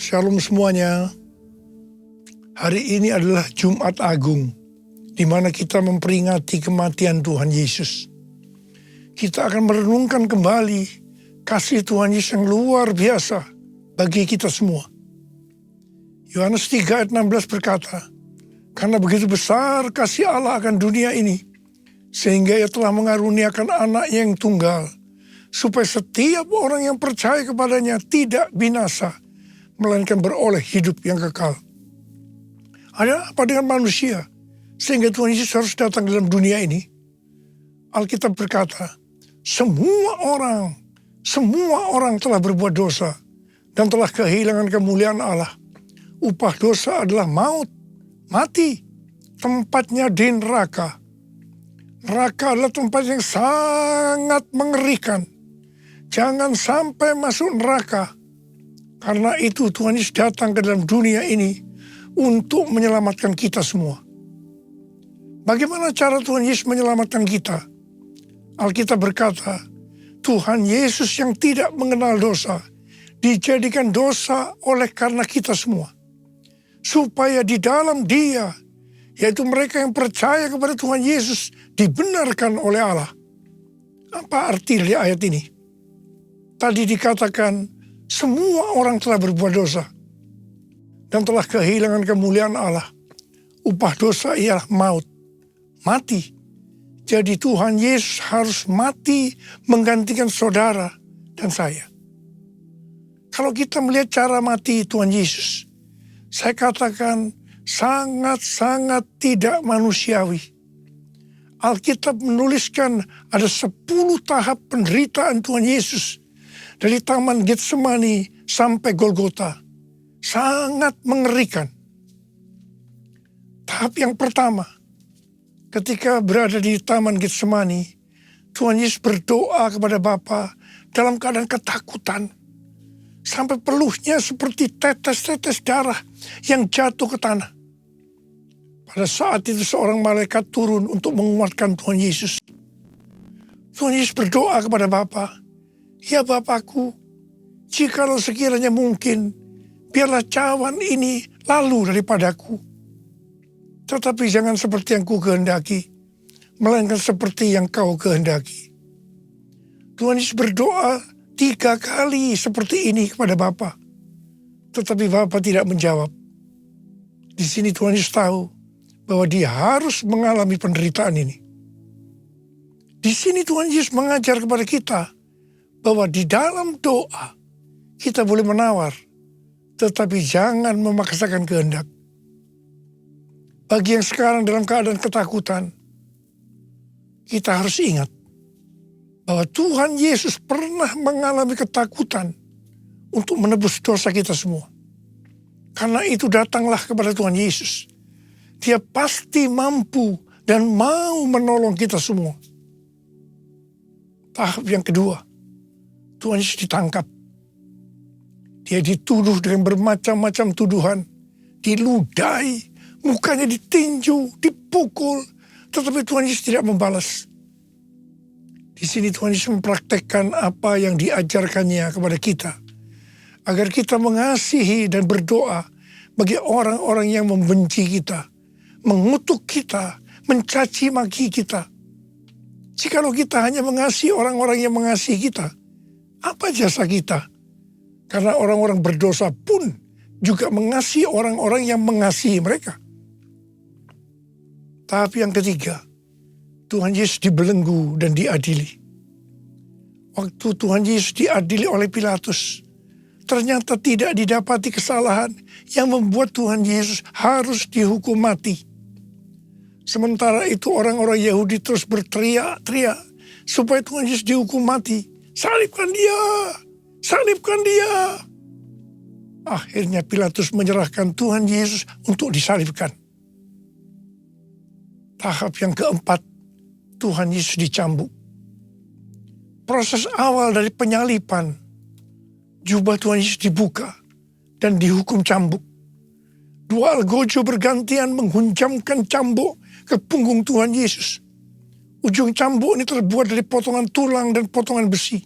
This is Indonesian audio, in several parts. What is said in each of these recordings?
Shalom semuanya. Hari ini adalah Jumat Agung, di mana kita memperingati kematian Tuhan Yesus. Kita akan merenungkan kembali kasih Tuhan Yesus yang luar biasa bagi kita semua. Yohanes 3 ayat 16 berkata, "Karena begitu besar kasih Allah akan dunia ini, sehingga Ia telah mengaruniakan anaknya yang tunggal, supaya setiap orang yang percaya kepadanya tidak binasa, melainkan beroleh hidup yang kekal." Ada apa dengan manusia sehingga Tuhan Yesus harus datang dalam dunia ini? Alkitab berkata, semua orang telah berbuat dosa dan telah kehilangan kemuliaan Allah. Upah dosa adalah maut, mati, tempatnya di neraka. Neraka adalah tempat yang sangat mengerikan. Jangan sampai masuk neraka. Karena itu Tuhan Yesus datang ke dalam dunia ini untuk menyelamatkan kita semua. Bagaimana cara Tuhan Yesus menyelamatkan kita? Alkitab berkata, Tuhan Yesus yang tidak mengenal dosa, dijadikan dosa oleh karena kita semua. Supaya di dalam Dia, yaitu mereka yang percaya kepada Tuhan Yesus, dibenarkan oleh Allah. Apa arti dari ayat ini? Tadi dikatakan, semua orang telah berbuat dosa dan telah kehilangan kemuliaan Allah. Upah dosa ialah maut, mati. Jadi Tuhan Yesus harus mati menggantikan saudara dan saya. Kalau kita melihat cara mati Tuhan Yesus, saya katakan sangat-sangat tidak manusiawi. Alkitab menuliskan ada 10 tahap penderitaan Tuhan Yesus. Dari Taman Getsemani sampai Golgota. Sangat mengerikan. Tahap yang pertama, ketika berada di Taman Getsemani, Tuhan Yesus berdoa kepada Bapa dalam keadaan ketakutan. Sampai peluhnya seperti tetes-tetes darah yang jatuh ke tanah. Pada saat itu seorang malaikat turun untuk menguatkan Tuhan Yesus. Tuhan Yesus berdoa kepada Bapa, "Ya Bapakku, jikalau sekiranya mungkin, biarlah cawan ini lalu daripadaku. Tetapi jangan seperti yang ku kehendaki, melainkan seperti yang kau kehendaki." Tuhan Yesus berdoa 3 kali seperti ini kepada Bapa. Tetapi Bapa tidak menjawab. Di sini Tuhan Yesus tahu bahwa Dia harus mengalami penderitaan ini. Di sini Tuhan Yesus mengajar kepada kita bahwa di dalam doa kita boleh menawar, tetapi jangan memaksakan kehendak. Bagi yang sekarang dalam keadaan ketakutan, kita harus ingat bahwa Tuhan Yesus pernah mengalami ketakutan untuk menebus dosa kita semua. Karena itu datanglah kepada Tuhan Yesus. Dia pasti mampu dan mau menolong kita semua. Tahap yang kedua, Tuhan Yesus ditangkap. Dia dituduh dengan bermacam-macam tuduhan. Diludahi, mukanya ditinju, dipukul. Tetapi Tuhan Yesus tidak membalas. Di sini Tuhan Yesus mempraktekkan apa yang diajarkannya kepada kita. Agar kita mengasihi dan berdoa bagi orang-orang yang membenci kita. Mengutuk kita, mencaci maki kita. Jikalau kita hanya mengasihi orang-orang yang mengasihi kita, apa jasa kita? Karena orang-orang berdosa pun juga mengasihi orang-orang yang mengasihi mereka. Tahap yang ketiga, Tuhan Yesus dibelenggu dan diadili. Waktu Tuhan Yesus diadili oleh Pilatus, ternyata tidak didapati kesalahan yang membuat Tuhan Yesus harus dihukum mati. Sementara itu orang-orang Yahudi terus berteriak-teriak supaya Tuhan Yesus dihukum mati. Salibkan dia! Salibkan dia! Akhirnya Pilatus menyerahkan Tuhan Yesus untuk disalibkan. Tahap yang keempat, Tuhan Yesus dicambuk. Proses awal dari penyalipan, jubah Tuhan Yesus dibuka dan dihukum cambuk. 2 algojo bergantian menghunjamkan cambuk ke punggung Tuhan Yesus. Ujung cambuk ini terbuat dari potongan tulang dan potongan besi.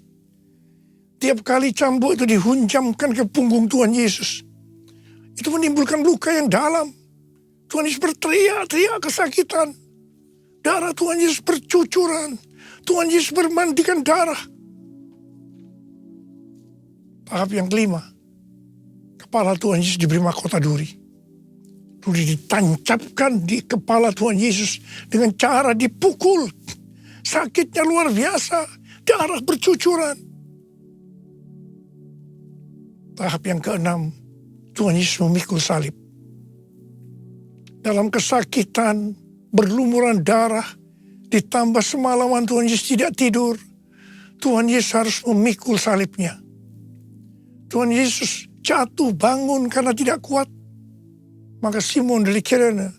Tiap kali cambuk itu dihunjamkan ke punggung Tuhan Yesus. Itu menimbulkan luka yang dalam. Tuhan Yesus berteriak-teriak kesakitan. Darah Tuhan Yesus bercucuran. Tuhan Yesus bermandikan darah. Tahap yang kelima, kepala Tuhan Yesus diberi mahkota duri. Duri ditancapkan di kepala Tuhan Yesus dengan cara dipukul. Sakitnya luar biasa, darah bercucuran. Tahap yang keenam, Tuhan Yesus memikul salib. Dalam kesakitan, berlumuran darah, ditambah semalaman Tuhan Yesus tidak tidur, Tuhan Yesus harus memikul salibnya. Tuhan Yesus jatuh bangun karena tidak kuat. Maka Simon dari Kirene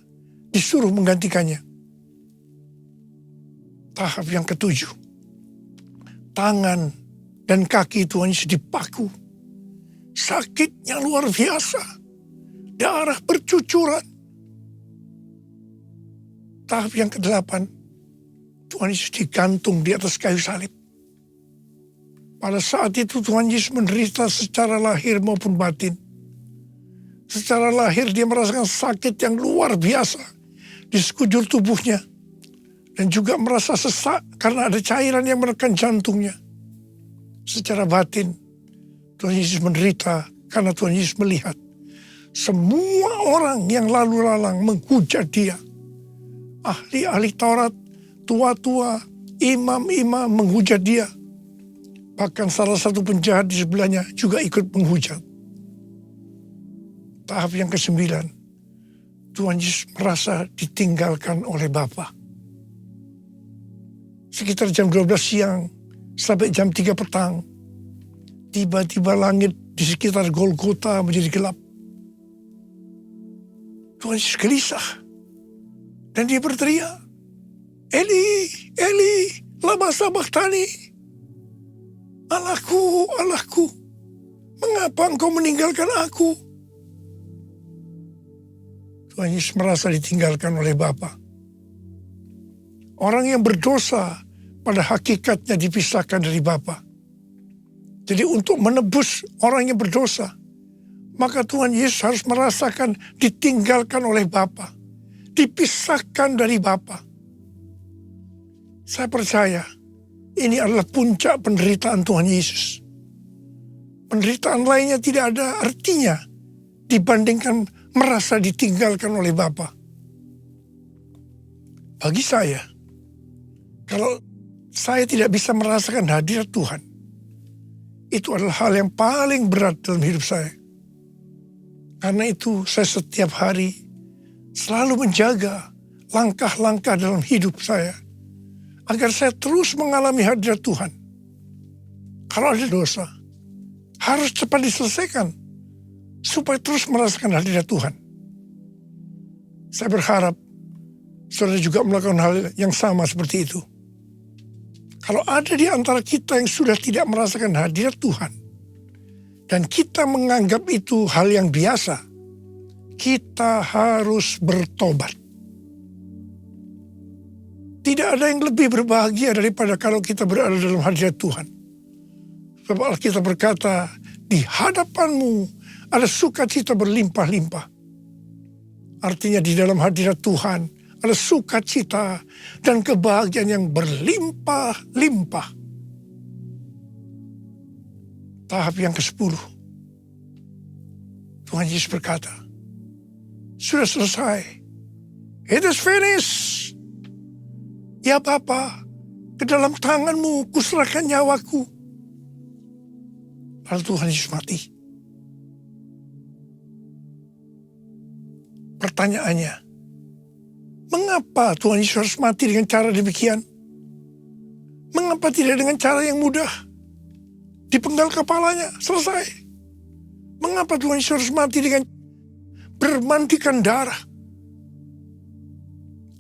disuruh menggantikannya. Tahap yang ketujuh, tangan dan kaki Tuhan Yesus dipaku. Sakitnya luar biasa, darah bercucuran. Tahap yang kedelapan, Tuhan Yesus digantung di atas kayu salib. Pada saat itu Tuhan Yesus menderita secara lahir maupun batin. Secara lahir dia merasakan sakit yang luar biasa di sekujur tubuhnya. Dan juga merasa sesak karena ada cairan yang menekan jantungnya. Secara batin, Tuhan Yesus menderita karena Tuhan Yesus melihat semua orang yang lalu lalang menghujat dia. Ahli-ahli Taurat, tua-tua, imam-imam menghujat dia. Bahkan salah satu penjahat di sebelahnya juga ikut menghujat. Tahap yang kesembilan, Tuhan Yesus merasa ditinggalkan oleh Bapa. Sekitar jam 12 siang sampai jam 3 petang, tiba-tiba langit di sekitar Golgota menjadi gelap. Tuhan Yesus gelisah. Dan dia berteriak, Eli, Eli, lama sabachthani. Allahku, Allahku, mengapa engkau meninggalkan aku? Tuhan Yesus merasa ditinggalkan oleh Bapa. Orang yang berdosa pada hakikatnya dipisahkan dari Bapa. Jadi untuk menebus orang yang berdosa, maka Tuhan Yesus harus merasakan ditinggalkan oleh Bapa. Dipisahkan dari Bapa. Saya percaya ini adalah puncak penderitaan Tuhan Yesus. Penderitaan lainnya tidak ada artinya dibandingkan merasa ditinggalkan oleh Bapa. Bagi saya, kalau saya tidak bisa merasakan hadirat Tuhan, itu adalah hal yang paling berat dalam hidup saya. Karena itu saya setiap hari selalu menjaga langkah-langkah dalam hidup saya. Agar saya terus mengalami hadirat Tuhan. Kalau ada dosa, harus cepat diselesaikan. Supaya terus merasakan hadirat Tuhan. Saya berharap saudara juga melakukan hal yang sama seperti itu. Kalau ada di antara kita yang sudah tidak merasakan hadirat Tuhan. Dan kita menganggap itu hal yang biasa. Kita harus bertobat. Tidak ada yang lebih berbahagia daripada kalau kita berada dalam hadirat Tuhan. Sebab Alkitab berkata, di hadapanmu ada sukacita berlimpah-limpah. Artinya di dalam hadirat Tuhan ada sukacita dan kebahagiaan yang berlimpah-limpah. Tahap yang ke-10. Tuhan Yesus berkata, sudah selesai. It is finished. Ya Bapa, ke dalam tanganmu kuserahkan nyawaku. Lalu Tuhan Yesus mati. Pertanyaannya, mengapa Tuhan Yesus harus mati dengan cara demikian? Mengapa tidak dengan cara yang mudah? Dipenggal kepalanya, selesai. Mengapa Tuhan Yesus harus mati dengan bermandikan darah?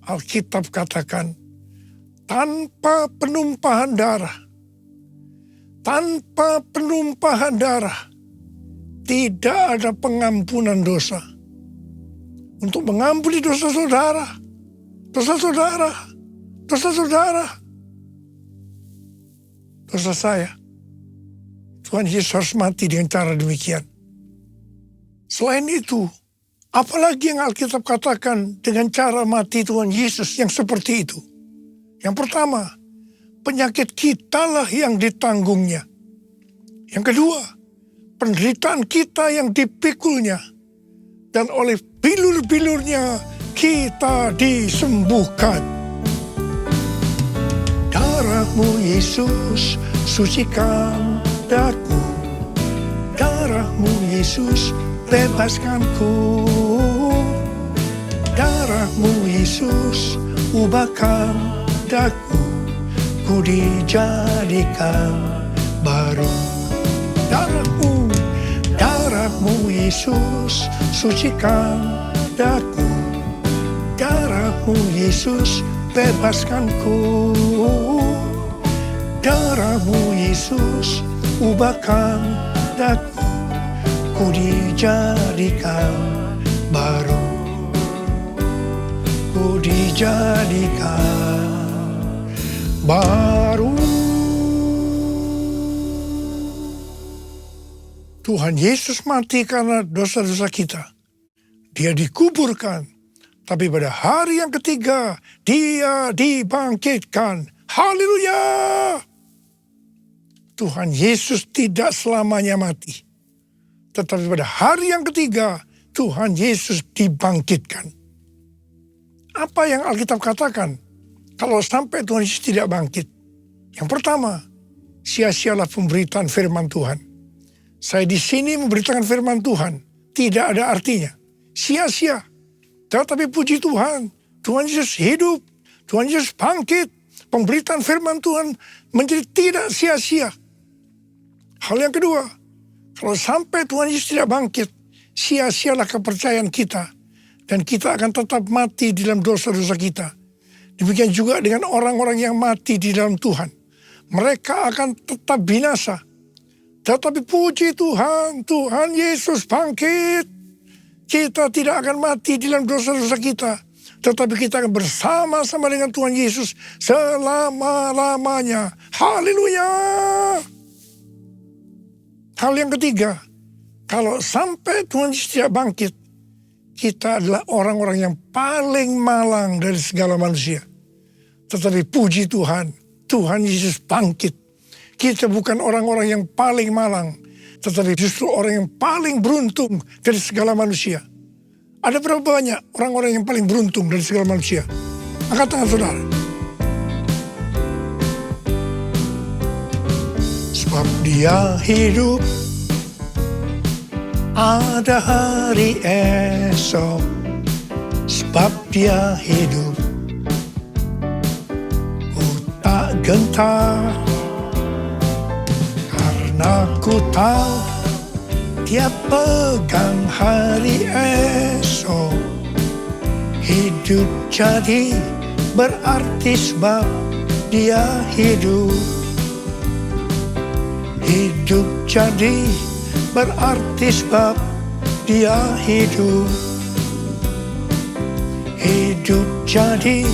Alkitab katakan, tanpa penumpahan darah, tidak ada pengampunan dosa. Untuk mengampuni dosa saudara, dosa saya, Tuhan Yesus harus mati dengan cara demikian. Selain itu, apalagi yang Alkitab katakan dengan cara mati Tuhan Yesus yang seperti itu? Yang pertama, penyakit kitalah yang ditanggungnya. Yang kedua, penderitaan kita yang dipikulnya. Dan oleh bilur-bilurnya kita disembuhkan. Darah-Mu Yesus sucikan daku. Darah-Mu Yesus bebaskanku. Darah-Mu Yesus ubahkan daku. Ku dijadikan baru. Darah-Mu Yesus sucikan daku. Darah-Mu Yesus bebaskanku. Darah-Mu Yesus ubahkan daku. Ku dijadikan baru. Ku dijadikan baru. Tuhan Yesus mati karena dosa-dosa kita. Dia dikuburkan. Tapi pada hari yang ketiga, Dia dibangkitkan. Haleluya! Tuhan Yesus tidak selamanya mati. Tetapi pada hari yang ketiga, Tuhan Yesus dibangkitkan. Apa yang Alkitab katakan? Kalau sampai Tuhan Yesus tidak bangkit. Yang pertama, sia-sialah pemberitaan firman Tuhan. Saya di sini memberitakan firman Tuhan. Tidak ada artinya. Sia-sia. Tetapi puji Tuhan. Tuhan Yesus hidup. Tuhan Yesus bangkit. Pemberitaan firman Tuhan menjadi tidak sia-sia. Hal yang kedua. Kalau sampai Tuhan Yesus tidak bangkit. Sia-sialah kepercayaan kita. Dan kita akan tetap mati di dalam dosa-dosa kita. Demikian juga dengan orang-orang yang mati di dalam Tuhan. Mereka akan tetap binasa. Tetapi puji Tuhan, Tuhan Yesus bangkit. Kita tidak akan mati di dalam dosa-dosa kita. Tetapi kita akan bersama-sama dengan Tuhan Yesus selama-lamanya. Haleluya! Hal yang ketiga, kalau sampai Tuhan Yesus tidak bangkit, kita adalah orang-orang yang paling malang dari segala manusia. Tetapi puji Tuhan, Tuhan Yesus bangkit. Kita bukan orang-orang yang paling malang, tetapi justru orang yang paling beruntung dari segala manusia. Ada berapa banyak orang-orang yang paling beruntung dari segala manusia? Angkat tangan saudara. Sebab Dia hidup, ada hari esok. Sebab Dia hidup, ku tak gentar. Aku tahu Dia pegang hari esok. Hidup jadi berarti sebab Dia hidup. Hidup jadi berarti sebab Dia hidup. Hidup jadi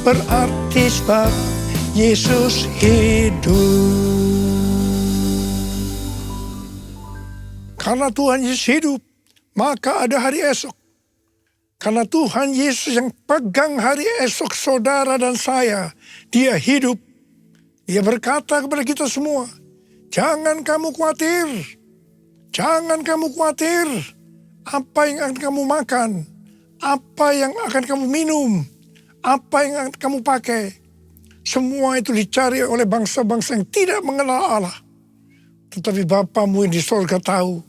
berarti sebab Yesus hidup. Karena Tuhan Yesus hidup, maka ada hari esok. Karena Tuhan Yesus yang pegang hari esok saudara dan saya, Dia hidup. Dia berkata kepada kita semua, jangan kamu khawatir. Jangan kamu khawatir. Apa yang akan kamu makan? Apa yang akan kamu minum? Apa yang akan kamu pakai? Semua itu dicari oleh bangsa-bangsa yang tidak mengenal Allah. Tetapi Bapamu yang di sorga tahu,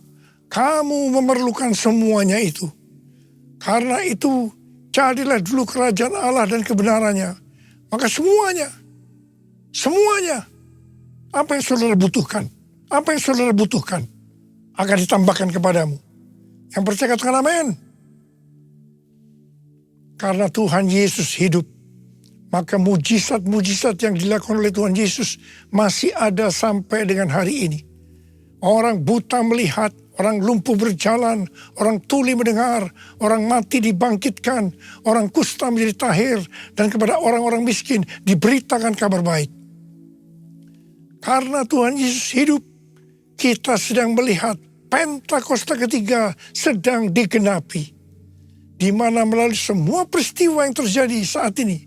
kamu memerlukan semuanya itu. Karena itu, jadilah dulu kerajaan Allah dan kebenarannya. Maka semuanya, apa yang saudara butuhkan, akan ditambahkan kepadamu. Yang percaya katakan amin. Karena Tuhan Yesus hidup, maka mujizat-mujizat yang dilakukan oleh Tuhan Yesus masih ada sampai dengan hari ini. Orang buta melihat, orang lumpuh berjalan, orang tuli mendengar, orang mati dibangkitkan, orang kusta menjadi tahir, dan kepada orang-orang miskin diberitakan kabar baik. Karena Tuhan Yesus hidup, kita sedang melihat Pentakosta ketiga sedang digenapi. Di mana melalui semua peristiwa yang terjadi saat ini,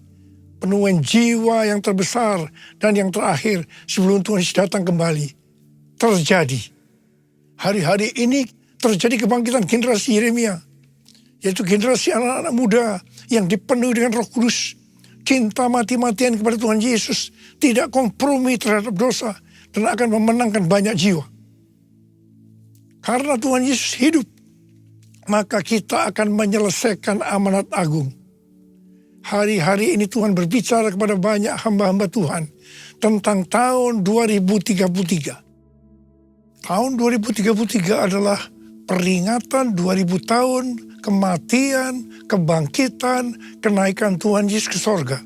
penuaian jiwa yang terbesar dan yang terakhir sebelum Tuhan Yesus datang kembali terjadi. Hari-hari ini terjadi kebangkitan generasi Yeremia, yaitu generasi anak-anak muda yang dipenuhi dengan Roh Kudus, cinta mati-matian kepada Tuhan Yesus, tidak kompromi terhadap dosa, dan akan memenangkan banyak jiwa. Karena Tuhan Yesus hidup, maka kita akan menyelesaikan amanat agung. Hari-hari ini Tuhan berbicara kepada banyak hamba-hamba Tuhan tentang tahun 2033. Tahun 2033 adalah peringatan 2000 tahun kematian, kebangkitan, kenaikan Tuhan Yesus ke sorga.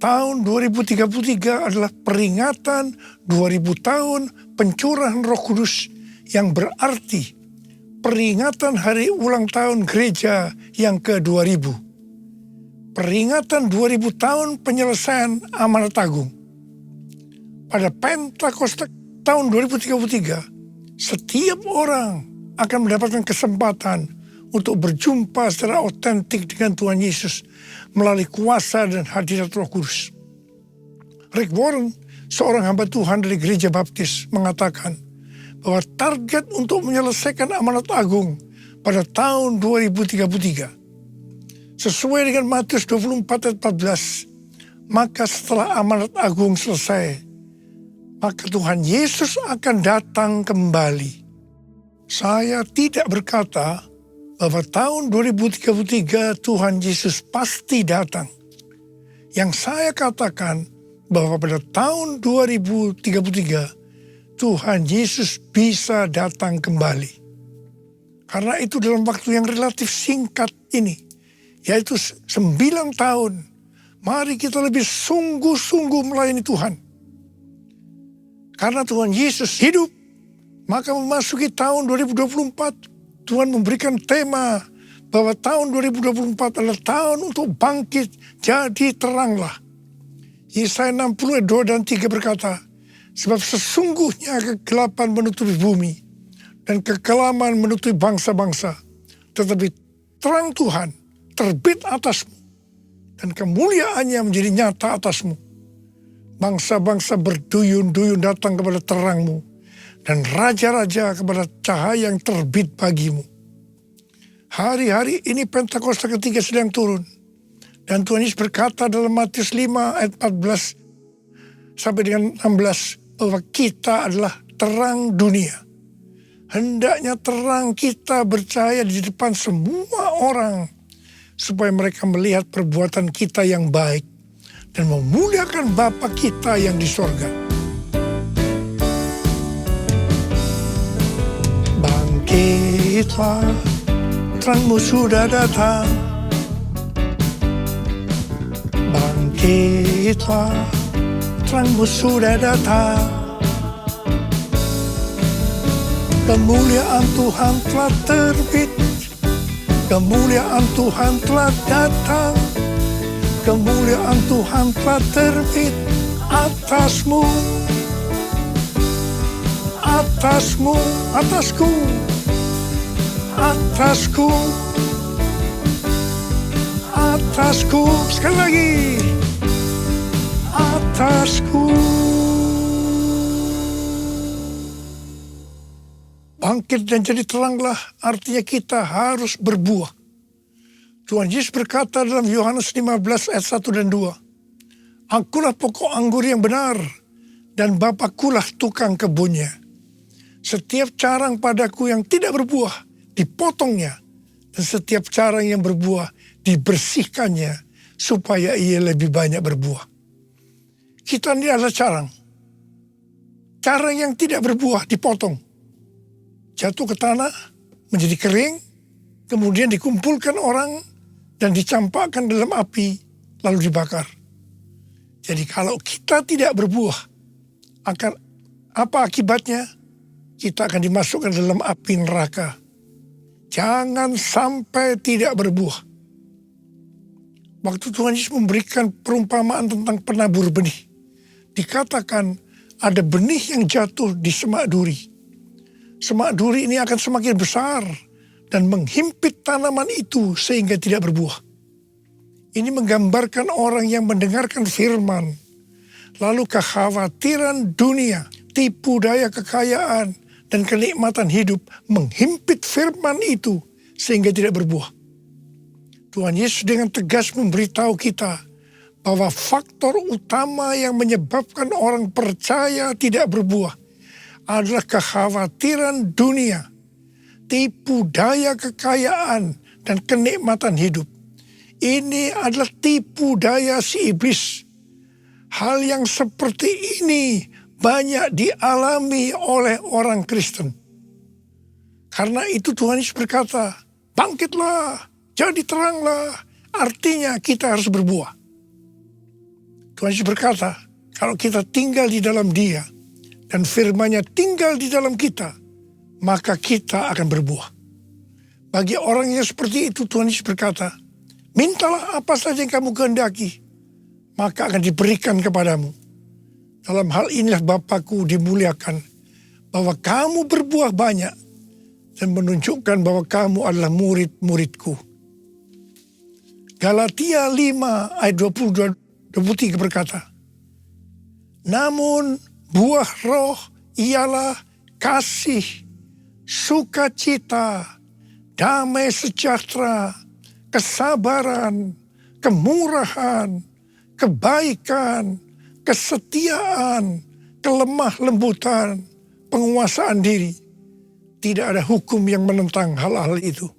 Tahun 2033 adalah peringatan 2000 tahun pencurahan Roh Kudus, yang berarti peringatan hari ulang tahun gereja yang ke-2000. Peringatan 2000 tahun penyelesaian amanat agung. Pada Pentakosta tahun 2033, setiap orang akan mendapatkan kesempatan untuk berjumpa secara otentik dengan Tuhan Yesus melalui kuasa dan hadirat Roh Kudus. Rick Warren, seorang hamba Tuhan dari Gereja Baptis, mengatakan bahwa target untuk menyelesaikan amanat agung pada tahun 2033, sesuai dengan Matius 24 ayat 14, maka setelah amanat agung selesai, maka Tuhan Yesus akan datang kembali. Saya tidak berkata bahwa tahun 2033 Tuhan Yesus pasti datang. Yang saya katakan bahwa pada tahun 2033 Tuhan Yesus bisa datang kembali. Karena itu dalam waktu yang relatif singkat ini, yaitu 9 tahun, mari kita lebih sungguh-sungguh melayani Tuhan. Karena Tuhan Yesus hidup, maka memasuki tahun 2024, Tuhan memberikan tema bahwa tahun 2024 adalah tahun untuk bangkit, jadi teranglah. Yesaya 60 ayat 2 dan 3 berkata, sebab sesungguhnya kegelapan menutupi bumi dan kekelaman menutupi bangsa-bangsa, tetapi terang Tuhan terbit atasmu dan kemuliaannya menjadi nyata atasmu. Bangsa-bangsa berduyun-duyun datang kepada terangmu, dan raja-raja kepada cahaya yang terbit bagimu. Hari-hari ini Pentakosta ketiga sedang turun. Dan Tuhan Yesus berkata dalam Matius 5 ayat 14 sampai dengan 16, bahwa kita adalah terang dunia. Hendaknya terang kita bercahaya di depan semua orang, supaya mereka melihat perbuatan kita yang baik dan memuliakan Bapa kita yang di sorga. Bangkitlah, terangmu sudah datang. Bangkitlah, terangmu sudah datang. Kemuliaan Tuhan telah terbit, kemuliaan Tuhan telah datang, kemuliaan Tuhan telah terbit atasmu, atasmu, atasku, atasku, atasku, sekali lagi, atasku. Bangkit dan jadi teranglah, artinya kita harus berbuah. Tuhan Yesus berkata dalam Yohanes 15 ayat 1 dan 2, Akulah pokok anggur yang benar, dan Bapakulah tukang kebunnya. Setiap carang padaku yang tidak berbuah, dipotongnya, dan setiap carang yang berbuah, dibersihkannya, supaya ia lebih banyak berbuah. Kita ini adalah carang. Carang yang tidak berbuah dipotong, jatuh ke tanah, menjadi kering, kemudian dikumpulkan orang, dan dicampakkan dalam api, lalu dibakar. Jadi kalau kita tidak berbuah, akan apa akibatnya? Kita akan dimasukkan dalam api neraka. Jangan sampai tidak berbuah. Waktu Tuhan Yesus memberikan perumpamaan tentang penabur benih, dikatakan ada benih yang jatuh di semak duri. semak duri ini akan semakin besar dan menghimpit tanaman itu sehingga tidak berbuah. Ini menggambarkan orang yang mendengarkan firman, lalu kekhawatiran dunia, tipu daya kekayaan, dan kenikmatan hidup menghimpit firman itu sehingga tidak berbuah. Tuhan Yesus dengan tegas memberitahu kita bahwa faktor utama yang menyebabkan orang percaya tidak berbuah adalah kekhawatiran dunia, tipu daya kekayaan, dan kenikmatan hidup. Ini adalah tipu daya si iblis. Hal yang seperti ini banyak dialami oleh orang Kristen. Karena itu Tuhan Yesus berkata, bangkitlah, jadi teranglah. Artinya kita harus berbuah. Tuhan Yesus berkata, kalau kita tinggal di dalam Dia dan firman-Nya tinggal di dalam kita, maka kita akan berbuah. Bagi orang yang seperti itu Tuhan Yesus berkata, mintalah apa saja yang kamu kehendaki, maka akan diberikan kepadamu. Dalam hal inilah Bapakku dimuliakan, bahwa kamu berbuah banyak dan menunjukkan bahwa kamu adalah murid-muridku. Galatia 5 ayat 22-23 berkata, namun buah roh ialah kasih, sukacita, damai sejahtera, kesabaran, kemurahan, kebaikan, kesetiaan, kelemah lembutan, penguasaan diri. Tidak ada hukum yang menentang hal-hal itu.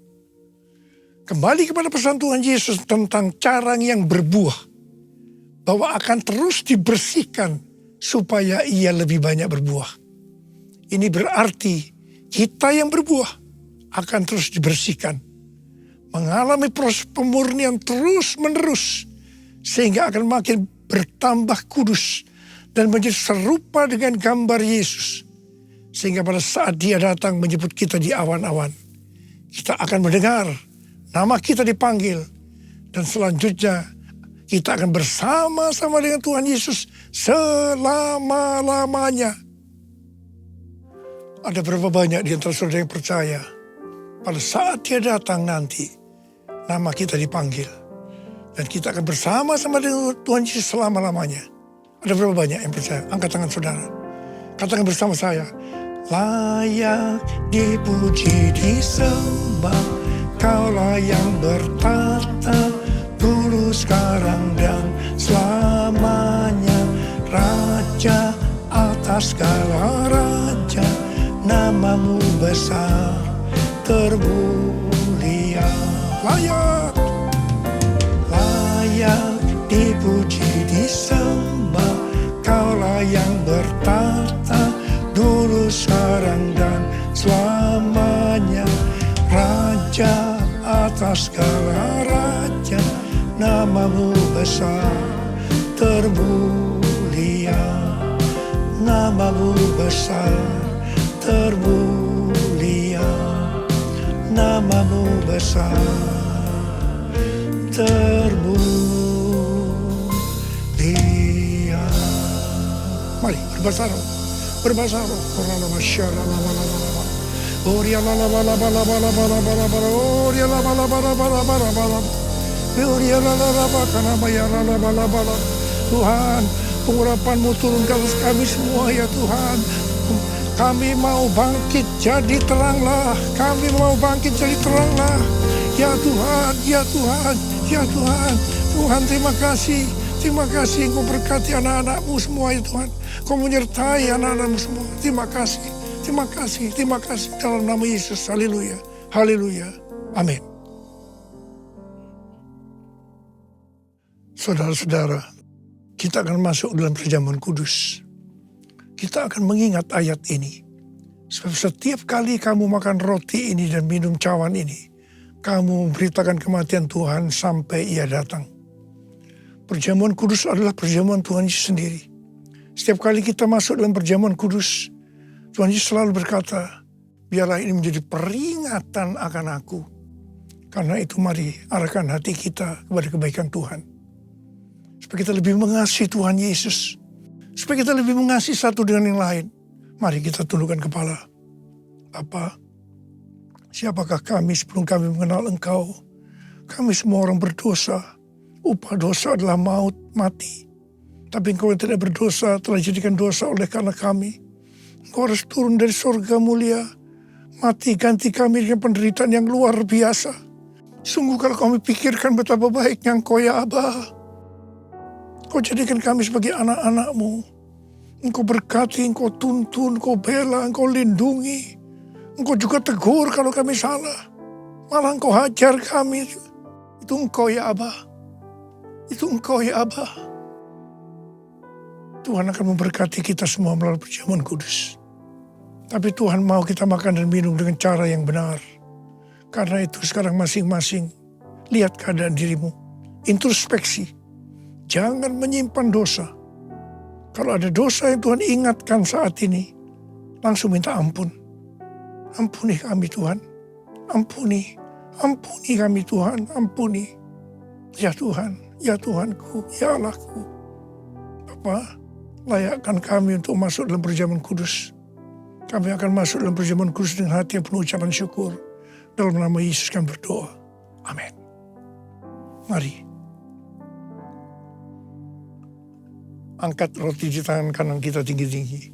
Kembali kepada pesan Tuhan Yesus tentang cara yang berbuah, bahwa akan terus dibersihkan supaya ia lebih banyak berbuah. Ini berarti kita yang berbuah akan terus dibersihkan, mengalami proses pemurnian terus menerus, sehingga akan makin bertambah kudus dan menjadi serupa dengan gambar Yesus. Sehingga pada saat Dia datang menyebut kita di awan-awan, kita akan mendengar nama kita dipanggil, dan selanjutnya kita akan bersama-sama dengan Tuhan Yesus selama-lamanya. Ada berapa banyak di antara saudara yang percaya pada saat Dia datang nanti, nama kita dipanggil, dan kita akan bersama-sama dengan Tuhan Yesus selama-lamanya. Ada berapa banyak yang percaya? Angkat tangan saudara. Katakan bersama saya, layak dipuji disembah, Kaulah yang bertata dulu, sekarang, dan selamanya. Raja atas segala raja, namamu besar termulia. Layak dipuji disembah, Kaulah yang bertata dulu, sekarang, dan selamanya. Raja atas segala raja, namamu besar termulia. Namamu besar termulia. Namamu besar termulia. Mari berbahasa roh. Berbahasa roh. Oria la la la la la la la la la la la, oria la la la la la la la la, oria la la la kana maya la la la la. Tuhan, pengurapan-Mu turun ke atas kami semua ya Tuhan. Kami mau bangkit jadi teranglah. Kami mau bangkit jadi teranglah. Ya Tuhan, ya Tuhan, ya Tuhan. Tuhan, terima kasih. Terima kasih Engkau berkati anak-anak-Mu semua ya Tuhan. Kau menyertai anak-anak-Mu semua. Terima kasih. Terima kasih, terima kasih dalam nama Yesus. Haleluya, haleluya, amin. Saudara-saudara, kita akan masuk dalam perjamuan kudus. Kita akan mengingat ayat ini. Sebab setiap kali kamu makan roti ini dan minum cawan ini, kamu memberitakan kematian Tuhan sampai Ia datang. Perjamuan kudus adalah perjamuan Tuhan Yesus sendiri. Setiap kali kita masuk dalam perjamuan kudus, Tuhan Yesus selalu berkata, biarlah ini menjadi peringatan akan aku. Karena itu mari arahkan hati kita kepada kebaikan Tuhan. Supaya kita lebih mengasihi Tuhan Yesus. Supaya kita lebih mengasihi satu dengan yang lain. Mari kita tundukkan kepala. Bapa, siapakah kami sebelum kami mengenal Engkau? Kami semua orang berdosa. Upah dosa adalah maut, mati. Tapi Engkau yang tidak berdosa telah dijadikan dosa oleh karena kami. Engkau harus turun dari surga mulia. Mati ganti kami dengan penderitaan yang luar biasa. Sungguh kalau kami pikirkan betapa baiknya Engkau ya Aba. Engkau jadikan kami sebagai anak-anak-Mu. Engkau berkati, Engkau tuntun, Engkau bela, Engkau lindungi. Engkau juga tegur kalau kami salah. Malah Engkau hajar kami. Itu Engkau ya Aba. Itu Engkau ya Aba. Tuhan akan memberkati kita semua melalui perjamuan kudus. Tapi Tuhan mau kita makan dan minum dengan cara yang benar. Karena itu sekarang masing-masing lihat keadaan dirimu. Introspeksi. Jangan menyimpan dosa. Kalau ada dosa yang Tuhan ingatkan saat ini, langsung minta ampun. Ampuni kami Tuhan. Ampuni. Ampuni kami Tuhan. Ampuni. Ya Tuhan. Ya Tuhanku. Ya Allahku. Bapa, layakkan kami untuk masuk dalam perjamuan kudus. Kami akan masuk dalam perjamuan kudus dengan hati yang penuh ucapan syukur. Dalam nama Yesus kami berdoa. Amin. Mari. Angkat roti di tangan kanan kita tinggi-tinggi.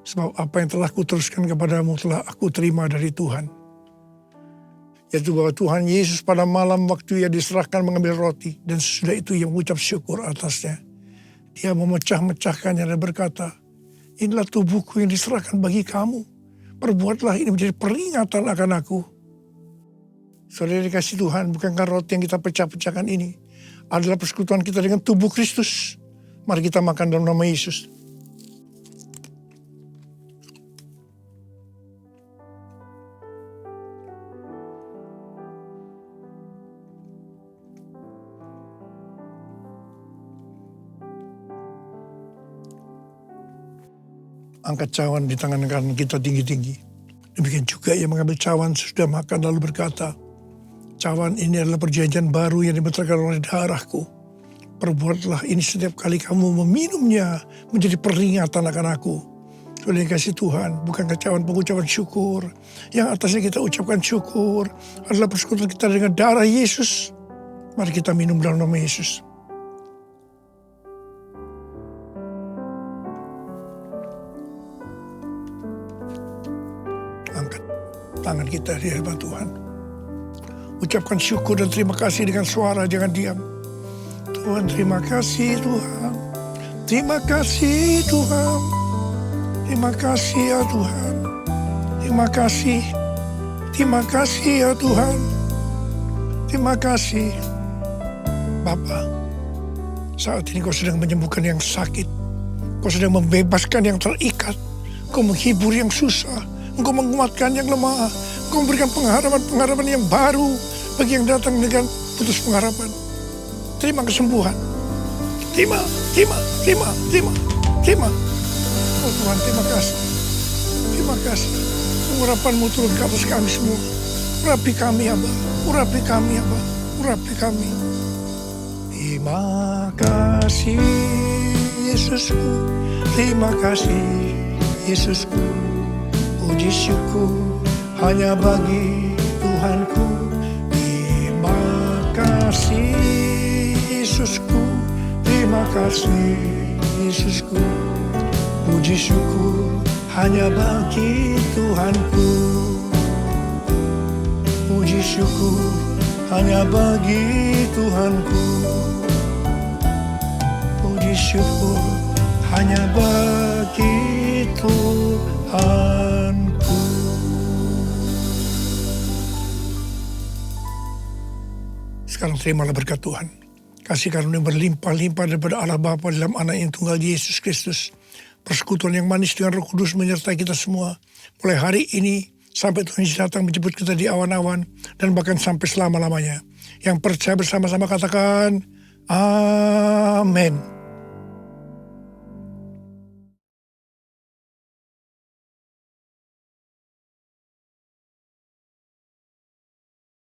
Sebab apa yang telah kuteruskan kepadamu telah aku terima dari Tuhan. Yaitu bahwa Tuhan Yesus pada malam waktu ia diserahkan mengambil roti. Dan sesudah itu ia mengucap syukur atasnya. Dia memecah-mecahkannya dan berkata, inilah tubuhku yang diserahkan bagi kamu. Perbuatlah ini menjadi peringatan akan aku. Saudara dikasih Tuhan, bukankah roti yang kita pecah-pecahkan ini adalah persekutuan kita dengan tubuh Kristus? Mari kita makan dalam nama Yesus. Angkat cawan di tangan kanan kita tinggi-tinggi. Demikian juga ia mengambil cawan sesudah makan lalu berkata, cawan ini adalah perjanjian baru yang dibenarkan oleh darahku. Perbuatlah ini setiap kali kamu meminumnya menjadi peringatan akan aku. Sudah dikasih Tuhan, bukan cawan pengucapan syukur. Yang atasnya kita ucapkan syukur adalah persekutuan kita dengan darah Yesus. Mari kita minum dalam nama Yesus. Angkat tangan kita di hadapan Tuhan. Ucapkan syukur dan terima kasih dengan suara, jangan diam. Tuhan, terima kasih Tuhan. Terima kasih Tuhan. Terima kasih ya Tuhan. Terima kasih. Terima kasih ya Tuhan. Terima kasih. Bapa, saat ini kau sedang menyembuhkan yang sakit. Kau sedang membebaskan yang terikat. Kau menghibur yang susah. Engkau menguatkan yang lemah. Engkau memberikan pengharapan-pengharapan yang baru bagi yang datang dengan putus pengharapan. Terima kesembuhan. Terima. Oh Tuhan, terima kasih. Terima kasih. Urapan-Mu turun ke atas kami semua. Urapi kami, Aba. Urapi kami, Aba. Urapi kami. Terima kasih, Yesusku. Terima kasih, Yesusku. Puji syukur hanya bagi Tuhanku. Terima kasih, Yesusku, terima kasih Yesusku. Puji syukur hanya bagi Tuhanku. Puji syukur hanya bagi Tuhanku. Puji syukur hanya bagi Tuhanku. Sekarang terimalah berkat Tuhan. Kasih karunia berlimpah-limpah daripada Allah Bapa dalam anak yang tunggal Yesus Kristus. Persekutuan yang manis dengan Roh Kudus menyertai kita semua. Mulai hari ini sampai Tuhan Yesus datang menjemput kita di awan-awan. Dan bahkan sampai selama-lamanya. Yang percaya bersama-sama katakan, Amin.